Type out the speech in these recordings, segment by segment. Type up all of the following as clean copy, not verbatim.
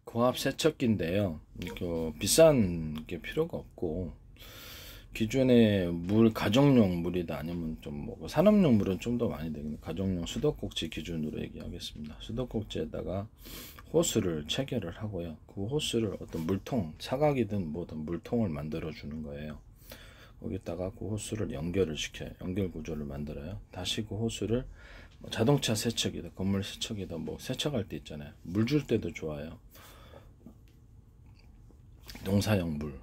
고압 세척기인데요. 비싼 게 필요가 없고, 기존에 가정용 물이다 아니면 좀 산업용 물은 좀 더 많이 되겠네. 가정용 수도꼭지 기준으로 얘기하겠습니다. 수도꼭지에다가 호스를 체결을 하고요. 그 호스를 어떤 물통, 사각이든 뭐든 물통을 만들어 주는 거예요. 거기다가 그 호스를 연결을 시켜요. 연결 구조를 만들어요. 다시 그 호스를 자동차 세척이다, 건물 세척이다, 세척할 때 있잖아요. 물 줄 때도 좋아요. 농사용 물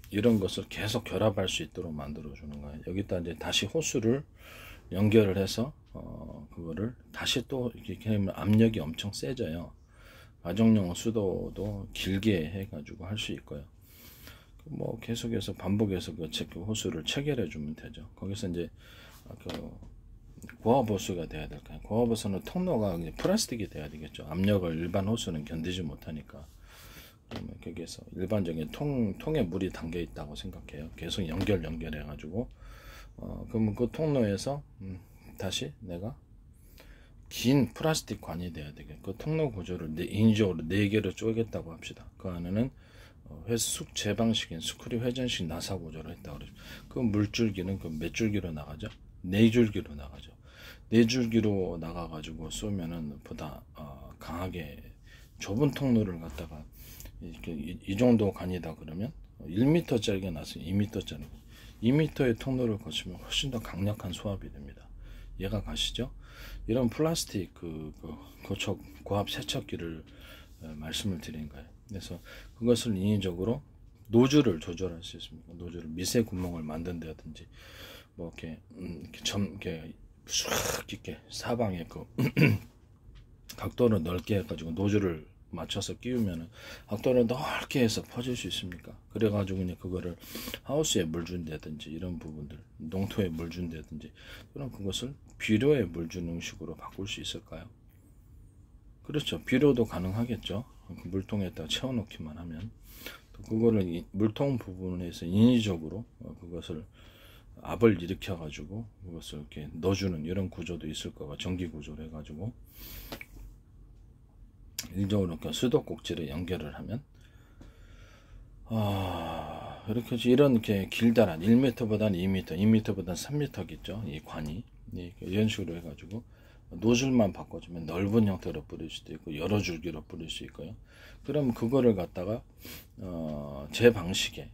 이런 것을 계속 결합할 수 있도록 만들어 주는 거예요. 여기다 이제 다시 호스를 연결을 해서 그거를 다시 또 이렇게 하면 압력이 엄청 세져요. 가정용 수도도 길게 해가지고 할 수 있고요. 계속해서 반복해서 그 호스를 체결해 주면 되죠. 거기서 이제 고압 호스가 돼야 될까요? 고압 호스는 통로가 플라스틱이 돼야 되겠죠. 압력을 일반 호스는 견디지 못하니까. 그러면 거기에서 일반적인 통에 물이 담겨 있다고 생각해요. 계속 연결해 가지고 그러면 그 통로에서 다시 내가 긴 플라스틱 관이 돼야 되겠고, 그 통로 구조를 인위적으로 4개로 쪼개겠다고 합시다. 그 안에는 회수제 방식인 스크류 회전식 나사 구조를 했다고 그러죠. 그 물줄기는 몇 줄기로 나가죠? 4줄기로 나가죠. 4줄기로 나가 가지고 쏘면은 보다 강하게 좁은 통로를 갖다가 이 정도 간이다 그러면 1m짜리가 나서 2m짜리 2m의 통로를 거치면 훨씬 더 강력한 수압이 됩니다. 이해가 가시죠? 이런 플라스틱 고압 세척기를 말씀을 드린 거예요. 그래서 그것을 인위적으로 노즐을 조절할 수 있습니다. 노즐을 미세 구멍을 만든다든지 이렇게 쑥 이렇게 사방에 각도를 넓게 해가지고 노즐을 맞춰서 끼우면은 각도를 넓게 해서 퍼질 수 있습니까? 그래가지고 이제 그거를 하우스에 물 준다든지 이런 부분들, 농토에 물 준다든지, 그럼 그것을 비료에 물 주는 식으로 바꿀 수 있을까요? 그렇죠. 비료도 가능하겠죠. 그 물통에다가 채워놓기만 하면. 그거를 물통 부분에서 인위적으로 그것을 압을 일으켜 가지고 그것을 이렇게 넣어주는 이런 구조도 있을 거고, 전기 구조로 해가지고 일정으로 수도꼭지를 연결을 하면 이렇게 길다란 1m보다는 2m, 2m보다는 3m겠죠. 이 관이 이런 식으로 해가지고 노즐만 바꿔주면 넓은 형태로 뿌릴 수도 있고 여러 줄기로 뿌릴 수 있고요. 그럼 그거를 갖다가 제 방식의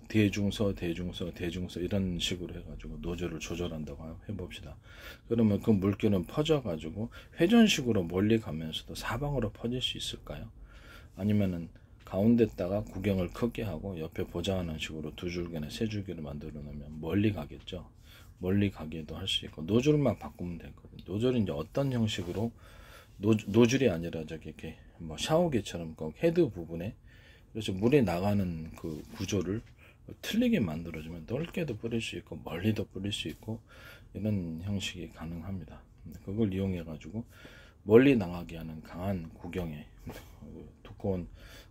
대중서 이런 식으로 해가지고 노즐을 조절한다고 해봅시다. 그러면 그 물기는 퍼져가지고 회전식으로 멀리 가면서도 사방으로 퍼질 수 있을까요? 아니면은 가운데다가 구경을 크게 하고 옆에 보좌하는 식으로 2줄기나 3줄기를 만들어 놓으면 멀리 가겠죠. 멀리 가게도 할 수 있고, 노즐만 바꾸면 되거든요. 노즐은 이제 어떤 형식으로 노즐이 아니라 이렇게 샤워기처럼 헤드 부분에 그래서 물이 나가는 그 구조를 틀리게 만들어주면 넓게도 뿌릴 수 있고 멀리도 뿌릴 수 있고 이런 형식이 가능합니다. 그걸 이용해 가지고 멀리 나가게 하는 강한 구경에 두꺼운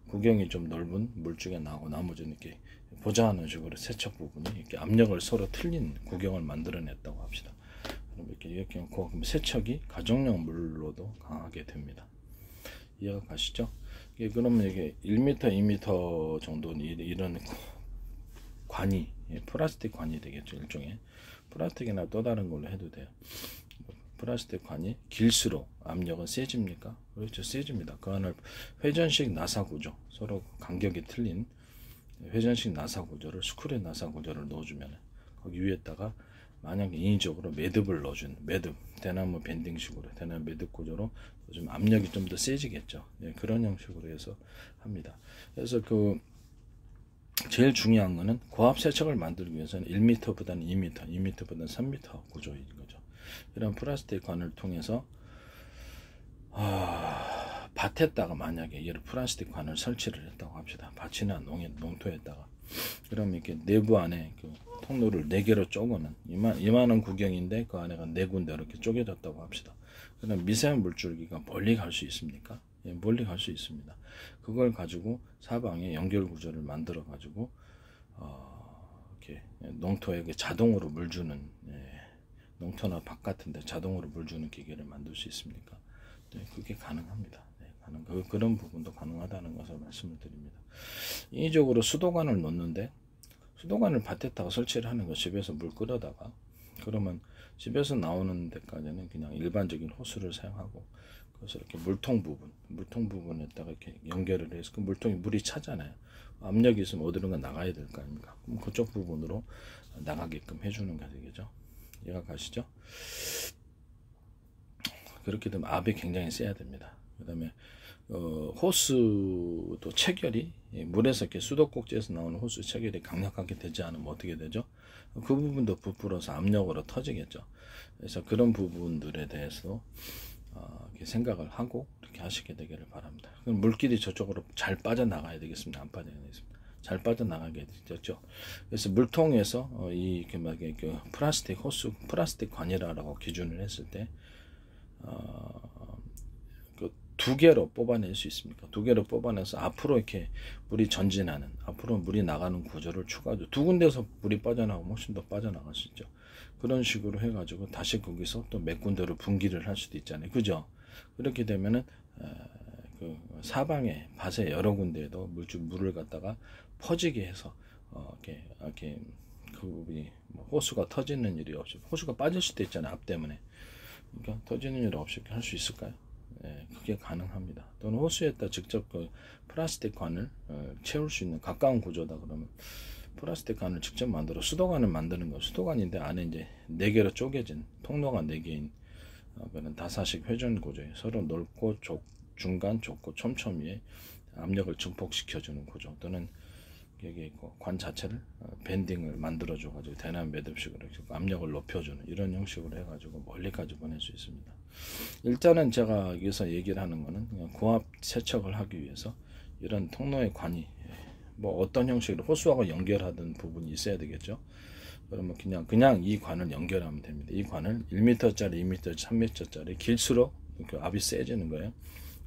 구경이 좀 넓은 물줄기가 나오고 나머지는 이렇게 보좌하는 식으로 세척 부분이 이렇게 압력을 서로 틀린 구경을 만들어냈다고 합시다. 그럼 이렇게 세척이 가정용 물로도 강하게 됩니다. 이해가 가시죠? 그러면 이게 1m, 2m 정도 이런 관이 플라스틱 관이 되겠죠. 일종의 플라스틱이나 또 다른 걸로 해도 돼요. 플라스틱 관이 길수록 압력은 세집니까? 그렇죠, 세집니다. 그 안을 회전식 나사 구조, 서로 간격이 틀린 회전식 나사 구조를, 스크류 나사 구조를 넣어주면 거기 위에다가 만약에 인위적으로 매듭을 넣어준 대나무 밴딩식으로 대나무 매듭 구조로 좀 압력이 좀 더 세지겠죠. 그런 형식으로 해서 합니다. 그래서 제일 중요한 거는 고압 세척을 만들기 위해서는 1m보다는 2m, 2m보다는 3m 구조인 거죠. 이런 플라스틱 관을 통해서 밭에다가 만약에 이런 플라스틱 관을 설치를 했다고 합시다. 밭이나 농토에다가. 그럼 이렇게 내부 안에 통로를 4개로 쪼개는 이만한 구경인데 그 안에가 4군데 이렇게 쪼개졌다고 합시다. 그럼 미세한 물줄기가 멀리 갈 수 있습니까? 멀리 갈 수 있습니다. 그걸 가지고 사방에 연결 구조를 만들어 가지고 이렇게 농토에 자동으로 물 주는 농토나 밭 같은데 자동으로 물 주는 기계를 만들 수 있습니까? 그게 가능합니다. 하는 그런 부분도 가능하다는 것을 말씀을 드립니다. 인위적으로 수도관을 놓는데 수도관을 밭에다가 설치를 하는 거, 집에서 물 끓여다가, 그러면 집에서 나오는 데까지는 그냥 일반적인 호스를 사용하고, 그래서 이렇게 물통 부분에다가 이렇게 연결을 해서 그 물통이 물이 차잖아요. 압력이 있으면 어디론가 나가야 될 거 아닙니까? 그럼 그쪽 부분으로 나가게끔 해주는 게 되겠죠. 이해가 가시죠? 그렇게 되면 압이 굉장히 세야 됩니다. 그 다음에 호스도 체결이, 물에서 이렇게 수도꼭지에서 나오는 호스 체결이 강력하게 되지 않으면 어떻게 되죠? 그 부분도 부풀어서 압력으로 터지겠죠. 그래서 그런 부분들에 대해서 이렇게 생각을 하고 이렇게 하시게 되기를 바랍니다. 그럼 물길이 저쪽으로 잘 빠져나가야 되겠습니다. 안 빠져나가겠습니다. 잘 빠져나가게 되죠. 그래서 물통에서 이렇게 막 그 플라스틱 호스, 플라스틱 관이라고 기준을 했을 때 그 두 개로 뽑아낼 수 있습니까? 두 개로 뽑아내서 앞으로 이렇게 물이 전진하는, 앞으로 물이 나가는 구조를 추가하죠. 두 군데서 물이 빠져나가면 훨씬 더 빠져나갈 수 있죠. 그런 식으로 해가지고 다시 거기서 또 몇 군데로 분기를 할 수도 있잖아요. 그죠? 그렇게 되면은 그 사방에 밭에 여러 군데에도 물을 갖다가 퍼지게 해서 이렇게 그 호수가 터지는 일이 없이, 호수가 빠질 수도 있잖아요. 압 때문에. 그러니까 터지는 일 없이 할 수 있을까요? 네, 그게 가능합니다. 또는 호수에다 직접 그 플라스틱 관을 채울 수 있는 가까운 구조다 그러면 플라스틱 관을 직접 만들어 수도관을 만드는 거. 수도관인데 안에 이제 4개로 쪼개진 통로가 4개인 그런 다사식 회전 구조에 서로 넓고 중간 좁고 촘촘히에 압력을 증폭시켜주는 구조, 또는 여기 있고 관 자체를 밴딩을 만들어줘 가지고 대남 매듭식으로 압력을 높여주는 이런 형식으로 해가지고 멀리까지 보낼 수 있습니다. 일단은 제가 여기서 얘기를 하는 거는 그냥 고압 세척을 하기 위해서 이런 통로의 관이 뭐 어떤 형식으로 호수하고 연결하던 부분이 있어야 되겠죠. 그러면 그냥 이 관을 연결하면 됩니다. 이 관을 1m짜리, 2m짜리, 3m짜리 길수록 그 압이 세지는 거예요.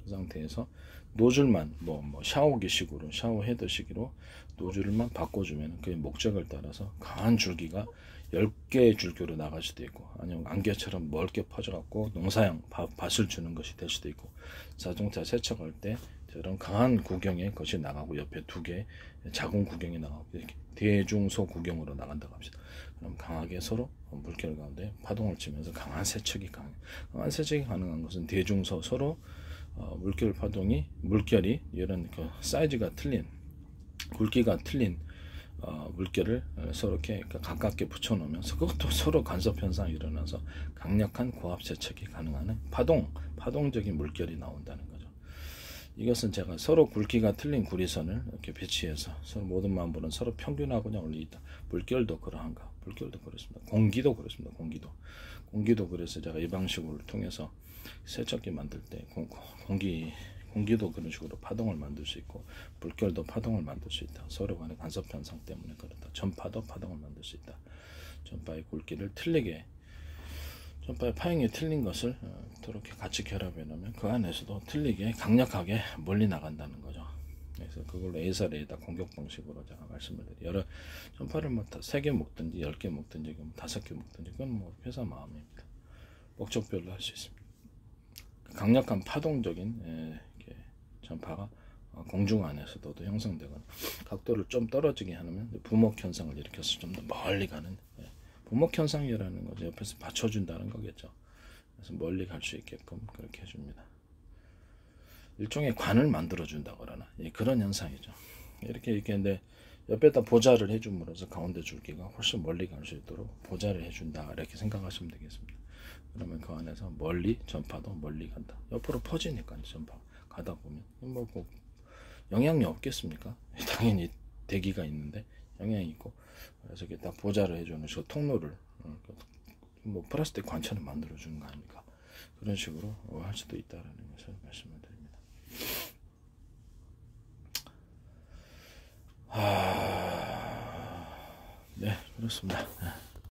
그 상태에서 노즐만 뭐 샤워기식으로, 샤워헤드식으로 노즐만 바꿔주면 그 목적을 따라서 강한 줄기가 10개의 줄기로 나갈 수도 있고, 아니면 안개처럼 넓게 퍼져갖고 농사용 밭을 주는 것이 될 수도 있고, 자동차 세척할 때 저런 강한 구경의 것이 나가고 옆에 2개 작은 구경이 나가고 이렇게 대중소 구경으로 나간다고 합시다. 그럼 강하게 서로 물결 가운데 파동을 치면서 강한 세척이 가능한 것은 대중소 서로 물결이 이런 그 사이즈가 틀린, 굵기가 틀린 물결을 서로 이렇게 가깝게 붙여놓으면서 그것도 서로 간섭 현상이 일어나서 강력한 고압 세척이 가능한 파동적인 물결이 나온다는 거죠. 이것은 제가 서로 굵기가 틀린 구리선을 이렇게 배치해서 서로 모든 만물은 서로 평균하고 그냥 올리다. 물결도 그러한가? 물결도 그렇습니다. 공기도 그렇습니다. 공기도 그래서 제가 이 방식을 통해서 세척기 만들 때 공기도 그런 식으로 파동을 만들 수 있고, 물결도 파동을 만들 수 있다. 서로 간의 간섭 현상 때문에 그렇다. 전파도 파동을 만들 수 있다. 전파의 굵기를 틀리게, 전파의 파형이 틀린 것을 이렇게 같이 결합해 놓으면 그 안에서도 틀리게 강력하게 멀리 나간다는 거죠. 그래서 그걸로 A사례에다 공격 방식으로 제가 말씀을 드려요. 여러 전파를 뭐 3개 먹든지 10개 먹든지 5개 먹든지 그건 뭐 회사 마음입니다. 목적별로 할 수 있습니다. 강력한 파동적인 전파가 공중 안에서도 형성되거나 각도를 좀 떨어지게 하면 부목 현상을 일으켜서 좀 더 멀리 가는 부목 현상이라는 거죠. 옆에서 받쳐준다는 거겠죠. 그래서 멀리 갈 수 있게끔 그렇게 해줍니다. 일종의 관을 만들어준다 그러나 그런 현상이죠. 이렇게 근데 옆에다 보좌를 해줌으로써 가운데 줄기가 훨씬 멀리 갈 수 있도록 보좌를 해준다 이렇게 생각하시면 되겠습니다. 그러면 그 안에서 전파도 멀리 간다. 옆으로 퍼지니까 전파 가다 보면 뭐 영향이 없겠습니까? 당연히 대기가 있는데 영향이 있고, 그래서 이렇게 딱 보좌를 해주는 저 통로를 뭐 플라스틱 관처럼 만들어 주는 거 아닙니까? 그런 식으로 할 수도 있다라는 것을 말씀을 드립니다. 네, 그렇습니다.